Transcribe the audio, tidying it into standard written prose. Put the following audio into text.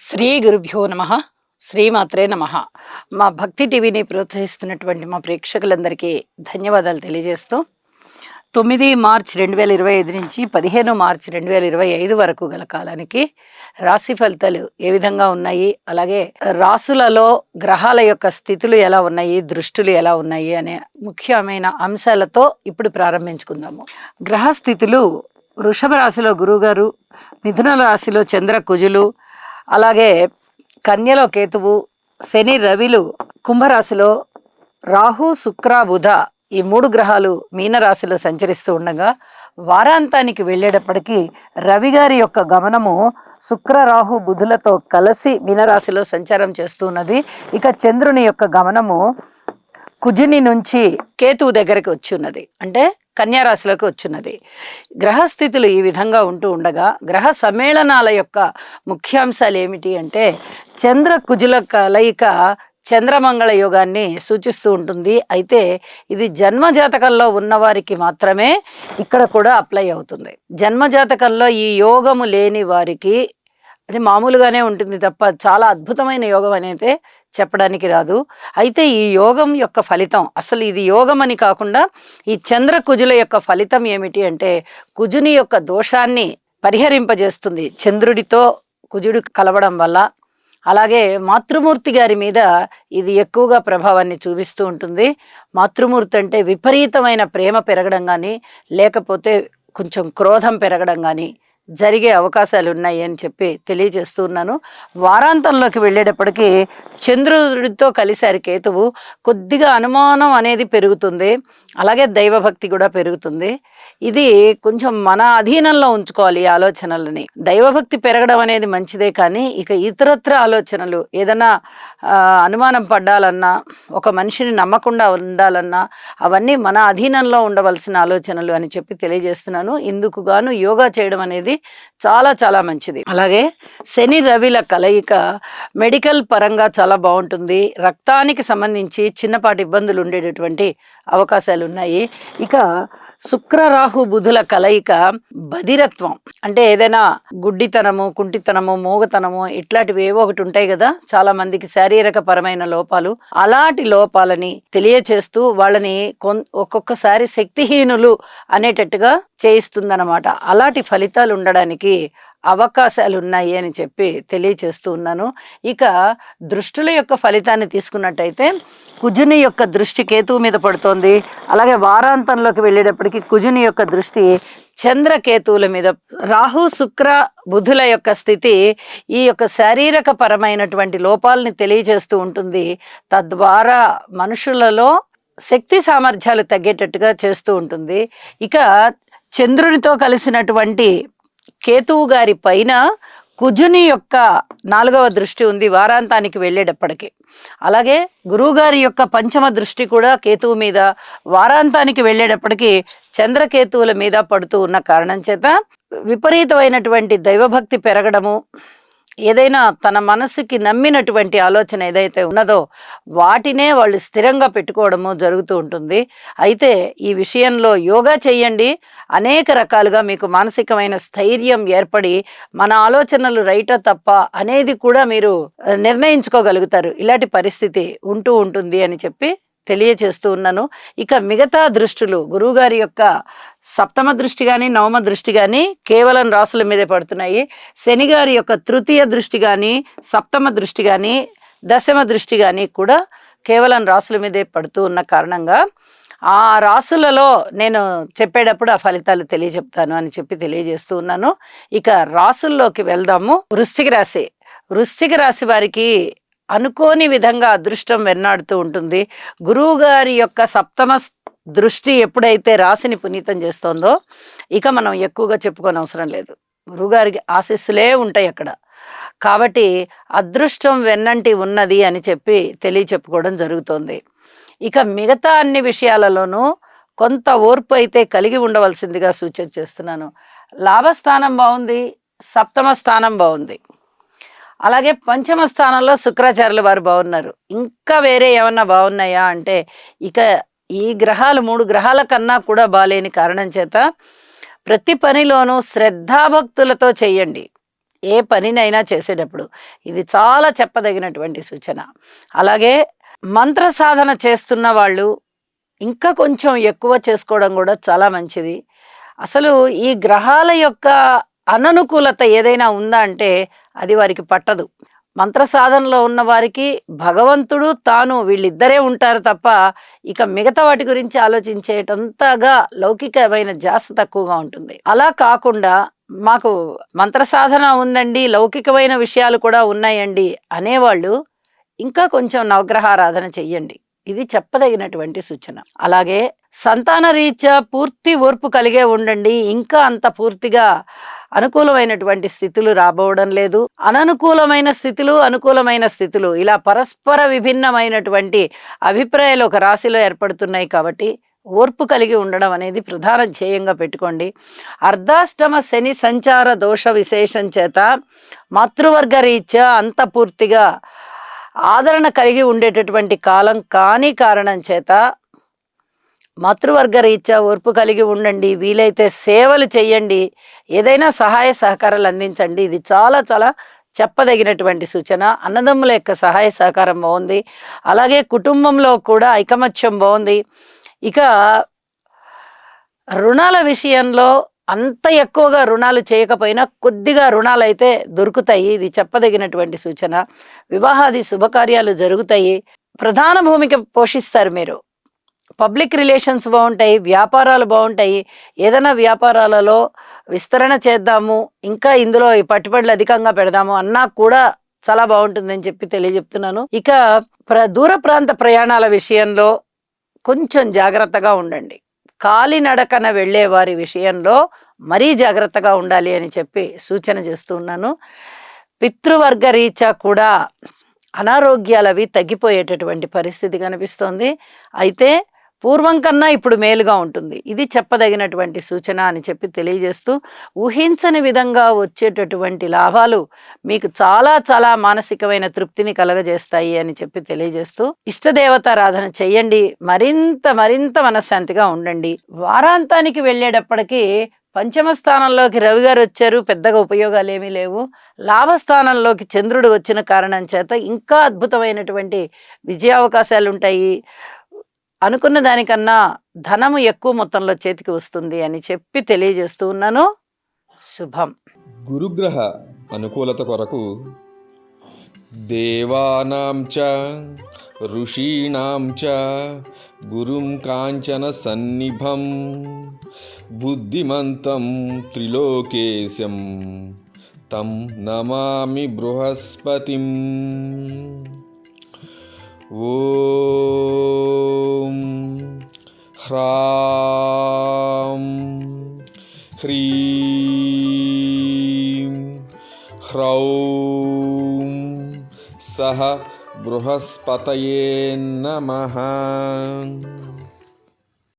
శ్రీ గురుభ్యో నమ. శ్రీమాత్రే నమ. మా భక్తి టీవీని ప్రోత్సహిస్తున్నటువంటి మా ప్రేక్షకులందరికీ ధన్యవాదాలు తెలియజేస్తూ 9 మార్చి 2025 నుంచి 15 మార్చి 2025 వరకు గల కాలానికి రాశి ఫలితాలు ఏ విధంగా ఉన్నాయి, అలాగే రాసులలో గ్రహాల యొక్క స్థితులు ఎలా ఉన్నాయి, దృష్టులు ఎలా ఉన్నాయి అనే ముఖ్యమైన అంశాలతో ఇప్పుడు ప్రారంభించుకుందాము. గ్రహ స్థితులు: వృషభ రాశిలో గురువుగారు, మిథున రాశిలో చంద్ర కుజులు, అలాగే కన్యలో కేతువు, శని రవిలు, కుంభరాశిలో రాహు శుక్ర బుధ ఈ 3 గ్రహాలు మీనరాశిలో సంచరిస్తూ ఉండగా వారాంతానికి వెళ్ళేటప్పటికీ రవి గారి యొక్క గమనము శుక్ర రాహు బుధులతో కలిసి మీనరాశిలో సంచారం చేస్తున్నది. ఇక చంద్రుని యొక్క గమనము కుజుని నుంచి కేతువు దగ్గరికి వచ్చున్నది, అంటే కన్యారాశిలోకి వచ్చున్నది. గ్రహస్థితులు ఈ విధంగా ఉంటూ ఉండగా గ్రహ సమ్మేళనాల యొక్క ముఖ్యాంశాలు ఏమిటి అంటే చంద్ర కుజుల కలయిక చంద్రమంగళ యోగాన్ని సూచిస్తూ ఉంటుంది. అయితే ఇది జన్మజాతకంలో ఉన్నవారికి మాత్రమే ఇక్కడ కూడా అప్లై అవుతుంది. జన్మజాతకంలో ఈ యోగము లేని వారికి అది మామూలుగానే ఉంటుంది తప్ప చాలా అద్భుతమైన యోగం అనేది చెప్పడానికి రాదు. అయితే ఈ యోగం యొక్క ఫలితం, అసలు ఇది యోగం అని కాకుండా ఈ చంద్ర కుజుల యొక్క ఫలితం ఏమిటి అంటే కుజుని యొక్క దోషాన్ని పరిహరింపజేస్తుంది చంద్రుడితో కుజుడు కలవడం వల్ల. అలాగే మాతృమూర్తి గారి మీద ఇది ఎక్కువగా ప్రభావాన్ని చూపిస్తూ ఉంటుంది. మాతృమూర్తి అంటే విపరీతమైన ప్రేమ పెరగడం కానీ, లేకపోతే కొంచెం క్రోధం పెరగడం కానీ జరిగే అవకాశాలు ఉన్నాయి అని చెప్పి తెలియజేస్తూ ఉన్నాను. వారాంతంలోకి వెళ్ళేటప్పటికీ చంద్రుడితో కలిసారి కేతువు, కొద్దిగా అనుమానం అనేది పెరుగుతుంది, అలాగే దైవభక్తి కూడా పెరుగుతుంది. ఇది కొంచెం మన అధీనంలో ఉంచుకోవాలి ఈ ఆలోచనలని. దైవభక్తి పెరగడం అనేది మంచిదే, కానీ ఇక ఇతరత్ర ఆలోచనలు ఏదైనా అనుమానం పడ్డాలన్నా, ఒక మనిషిని నమ్మకుండా ఉండాలన్నా అవన్నీ మన అధీనంలో ఉండవలసిన ఆలోచనలు అని చెప్పి తెలియజేస్తున్నాను. ఇందుకు గాను యోగా చేయడం అనేది చాలా చాలా మంచిది. అలాగే శని రవిల కలయిక మెడికల్ పరంగా చాలా బాగుంటుంది. రక్తానికి సంబంధించి చిన్నపాటి ఇబ్బందులు ఉండేటటువంటి అవకాశాలు ఉన్నాయి. ఇక శుక్ర రాహు బుధుల కలయిక బధిరత్వం, అంటే ఏదైనా గుడ్డితనము, కుంటితనము, మూగతనము ఇట్లాంటివి ఏవో ఒకటి ఉంటాయి కదా చాలా మందికి, శారీరక పరమైన లోపాలు, అలాంటి లోపాలని తెలియచేస్తూ వాళ్ళని ఒక్కొక్కసారి శక్తిహీనులు అనేటట్టుగా చేయిస్తుందన్నమాట. అలాంటి ఫలితాలు ఉండడానికి అవకాశాలు ఉన్నాయి అని చెప్పి తెలియచేస్తూ ఉన్నాను. ఇక దృష్టుల యొక్క ఫలితాన్ని తీసుకున్నట్టయితే కుజుని యొక్క దృష్టి కేతువు మీద పడుతోంది. అలాగే వారాంతంలోకి వెళ్ళేటప్పటికి కుజుని యొక్క దృష్టి చంద్రకేతువుల మీద. రాహు శుక్ర బుధుల యొక్క స్థితి ఈ యొక్క శారీరక పరమైనటువంటి లోపాలని తెలియజేస్తూ ఉంటుంది. తద్వారా మనుషులలో శక్తి సామర్థ్యాలు తగ్గేటట్టుగా చేస్తూ ఉంటుంది. ఇక చంద్రునితో కలిసినటువంటి కేతువు గారి పైన కుజుని యొక్క 4వ దృష్టి ఉంది వారాంతానికి వెళ్ళేటప్పటికి. అలాగే గురువుగారి యొక్క 5వ దృష్టి కూడా కేతువు మీద వారాంతానికి వెళ్ళేటప్పటికి చంద్రకేతువుల మీద పడుతూ ఉన్న కారణం చేత విపరీతమైనటువంటి దైవభక్తి పెరగడము, ఏదైనా తన మనసుకి నమ్మినటువంటి ఆలోచన ఏదైతే ఉన్నదో వాటినే వాళ్ళు స్థిరంగా పెట్టుకోవడము జరుగుతూ ఉంటుంది. అయితే ఈ విషయంలో యోగా చేయండి, అనేక రకాలుగా మీకు మానసికమైన స్థైర్యం ఏర్పడి మన ఆలోచనలు రైటా తప్ప అనేది కూడా మీరు నిర్ణయించుకోగలుగుతారు. ఇలాంటి పరిస్థితి ఉంటూ ఉంటుంది అని చెప్పి తెలియచేస్తూ ఉన్నాను. ఇక మిగతా దృష్టులు గురువుగారి యొక్క 7వ దృష్టి కానీ 9వ దృష్టి కానీ కేవలం రాసుల మీదే పడుతున్నాయి. శని గారి యొక్క 3వ దృష్టి కానీ 7వ దృష్టి కానీ 10వ దృష్టి కానీ కూడా కేవలం రాసుల మీదే పడుతూ ఉన్న కారణంగా ఆ రాసులలో నేను చెప్పేటప్పుడు ఆ ఫలితాలు తెలియజెప్తాను అని చెప్పి తెలియజేస్తూ ఉన్నాను. ఇక రాసుల్లోకి వెళ్దాము. వృశ్చిక రాశి. వృశ్చిక రాశి వారికి అనుకోని విధంగా అదృష్టం వెన్నాడుతూ ఉంటుంది. గురువు గారి యొక్క 7వ దృష్టి ఎప్పుడైతే రాశిని పునీతం చేస్తోందో ఇక మనం ఎక్కువగా చెప్పుకోని అవసరం లేదు. గురువుగారికి ఆశీస్సులే ఉంటాయి అక్కడ. కాబట్టి అదృష్టం వెన్నంటి ఉన్నది అని చెప్పి తెలియచెప్పుకోవడం జరుగుతోంది. ఇక మిగతా అన్ని విషయాలలోనూ కొంత ఓర్పు అయితే కలిగి ఉండవలసిందిగా సూచన చేస్తున్నాను. లాభస్థానం బాగుంది, 7వ స్థానం బాగుంది, అలాగే 5వ స్థానంలో శుక్రాచార్యుల వారు బాగున్నారు. ఇంకా వేరే ఏమన్నా బాగున్నాయా అంటే ఇక ఈ గ్రహాలు 3 గ్రహాల కన్నా కూడా బాలేని కారణం చేత ప్రతి పనిలోనూ శ్రద్ధాభక్తులతో చెయ్యండి. ఏ పనినైనా చేసేటప్పుడు ఇది చాలా చెప్పదగినటువంటి సూచన. అలాగే మంత్ర సాధన చేస్తున్న వాళ్ళు ఇంకా కొంచెం ఎక్కువ చేసుకోవడం కూడా చాలా మంచిది. అసలు ఈ గ్రహాల యొక్క అననుకూలత ఏదైనా ఉందా అంటే అది వారికి పట్టదు. మంత్ర సాధనలో ఉన్న వారికి భగవంతుడు, తాను వీళ్ళిద్దరే ఉంటారు తప్ప ఇక మిగతా వాటి గురించి ఆలోచించేటంతగా లౌకికమైన ధ్యాస తక్కువగా ఉంటుంది. అలా కాకుండా మాకు మంత్ర సాధన ఉందండి, లౌకికమైన విషయాలు కూడా ఉన్నాయండి అనేవాళ్ళు ఇంకా కొంచెం నవగ్రహారాధన చెయ్యండి. ఇది చెప్పదగినటువంటి సూచన. అలాగే సంతాన రీత్యా పూర్తి ఓర్పు కలిగే ఉండండి. ఇంకా అంత పూర్తిగా అనుకూలమైనటువంటి స్థితులు రాబోవడం లేదు. అననుకూలమైన స్థితులు, అనుకూలమైన స్థితులు ఇలా పరస్పర విభిన్నమైనటువంటి అభిప్రాయాలు ఒక రాశిలో ఏర్పడుతున్నాయి కాబట్టి ఓర్పు కలిగి ఉండడం అనేది ప్రధాన ధ్యేయంగా పెట్టుకోండి. అర్ధాష్టమ శని సంచార దోష విశేషం చేత మాతృవర్గ రీత్యా అంత పూర్తిగా ఆదరణ కలిగి ఉండేటటువంటి కాలం కాని కారణం చేత మాతృవర్గ రీత్యా ఓర్పు కలిగి ఉండండి. వీలైతే సేవలు చెయ్యండి, ఏదైనా సహాయ సహకారాలు అందించండి. ఇది చాలా చాలా చెప్పదగినటువంటి సూచన. అన్నదమ్ముల యొక్క సహాయ సహకారం బాగుంది. అలాగే కుటుంబంలో కూడా ఐకమత్యం బాగుంది. ఇక రుణాల విషయంలో అంత ఎక్కువగా రుణాలు చేయకపోయినా కొద్దిగా రుణాలు అయితే దొరుకుతాయి. ఇది చెప్పదగినటువంటి సూచన. వివాహాది శుభకార్యాలు జరుగుతాయి. ప్రధాన భూమిక పోషిస్తారు మీరు. పబ్లిక్ రిలేషన్స్ బాగుంటాయి, వ్యాపారాలు బాగుంటాయి. ఏదైనా వ్యాపారాలలో విస్తరణ చేద్దాము, ఇంకా ఇందులో ఈ పట్టుబడులు అధికంగా పెడదాము అన్నా కూడా చాలా బాగుంటుందని చెప్పి తెలియజెప్తున్నాను. ఇక దూర ప్రాంత ప్రయాణాల విషయంలో కొంచెం జాగ్రత్తగా ఉండండి. కాలినడకన వెళ్ళే వారి విషయంలో మరీ జాగ్రత్తగా ఉండాలి అని చెప్పి సూచన చేస్తూ ఉన్నాను. పితృవర్గ రీత్యా కూడా అనారోగ్యాలవి తగ్గిపోయేటటువంటి పరిస్థితి కనిపిస్తోంది. అయితే పూర్వం కన్నా ఇప్పుడు మేలుగా ఉంటుంది. ఇది చెప్పదగినటువంటి సూచన అని చెప్పి తెలియజేస్తూ, ఊహించని విధంగా వచ్చేటటువంటి లాభాలు మీకు చాలా చాలా మానసికమైన తృప్తిని కలగజేస్తాయి అని చెప్పి తెలియజేస్తూ, ఇష్టదేవతారాధన చెయ్యండి. మరింత మరింత మనశ్శాంతిగా ఉండండి. వారాంతానికి వెళ్ళేటప్పటికీ పంచమ స్థానంలోకి రవి గారు వచ్చారు, పెద్దగా ఉపయోగాలు ఏమీ లేవు. లాభస్థానంలోకి చంద్రుడు వచ్చిన కారణం చేత ఇంకా అద్భుతమైనటువంటి విజయావకాశాలు ఉంటాయి. అనుకున్న దానికన్నా ధనము ఎక్కువ మొత్తంలో చేతికి వస్తుంది అని చెప్పి తెలియజేస్తూ ఉన్నాను. శుభం. గురుగ్రహ అనుకూలత కొరకు దేవానాం చ ఋషీణాం చ గురుం కాంచన సన్నిభం బుద్ధిమంతం త్రిలోకేశం తం నమామి బృహస్పతిం. ఓం హ్రాం హ్రీం హ్రౌం సహ బృహస్పతయే నమః.